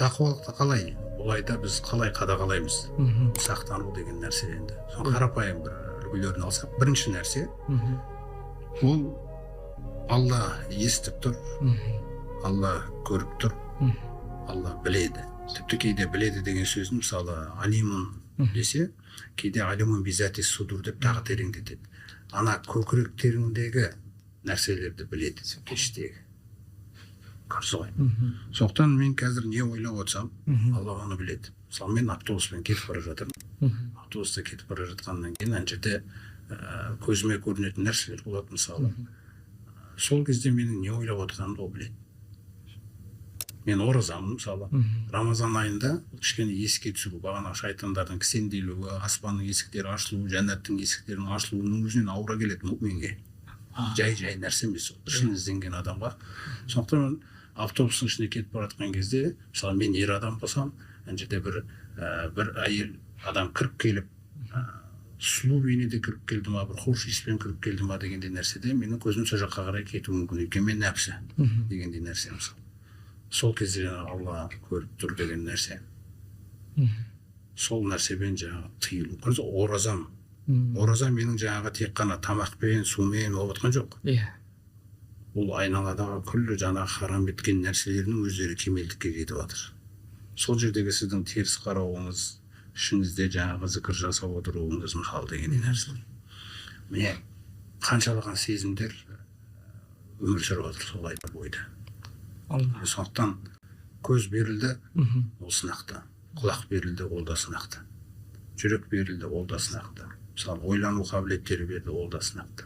тақуалықты қалай? Олайда біз қалай қадағалаймыз? Сақтану деген нәрсе енді. Қарапайым бір үлгілерін алсақ, бірінші нәрсе ол Алла естіп тұр, Алла көріп тұр, Алла біледі. Тіпті кейде біледі деген сөзін мысалы алимун десе, кейде алимун бизати судур деп тағы тереңдетеді. Ана көкіректеріңдегі нәрселерді біледі, кештегі. Көрсі ғой. Соқтан мен қазір не ойлап отырсам, Алла оны біледі. Мысалы мен автобуспен кетіп бара жатырмын. Автобуста кетіп бара жатқаннан кейін ана жерде көзіме көрінетін нәрселер болады мысалы. Сол кезде менің не ойлап отырғанымды ол біледі. Мен оразамын мысалы. Рамазан айында кішкене еске түсіру, бағана шайтандардың кісенделуі, аспанның есіктері ашылуы, жәннаттың есіктерінің ашылуының өзінен аура келеді мұъминге. Жай нәрсе емес ол. Шын ізденген адамға. Сондықтан мен автобустың ішінде кетіп бара жатқан кезде, мысалы мен ер адам болсам, ана жерде бір әйел адам кіріп келіп, сұлу бейнеде кіріп келді ма, бір хош иіспен кіріп келді ма дегендей нәрседе менің көзім сол жаққа қарай кетуі мүмкін, өйткені мен нәпсі дегендей нәрсе мысалы. Сол кезде Алла көріп тұр деген нәрсе. Сол нәрсемен жаңағы тыйылу. Оразам. Оразам менің жаңағы тек қана тамақпен, сумен болып жатқан жоқ. Ол айналадағы күллі жаңағы харам еткен нәрселердің өздері кемелдікке кетіп жатыр. Сол жердегі сіздің теріс қарауыңыз, ішіңізде жаңағы зікір жасап отыруыңыз мысалы деген нәрсе. Міне қаншалаған сезімдер өмір сүріп жатыр сол айдар бойда. Сондықтан көз берілді, ол сынақты. Құлақ берілді, ол да сынақты. Жүрек берілді, ол да сынақты. Мысалы ойлану қабілеттері берді, ол да сынақты.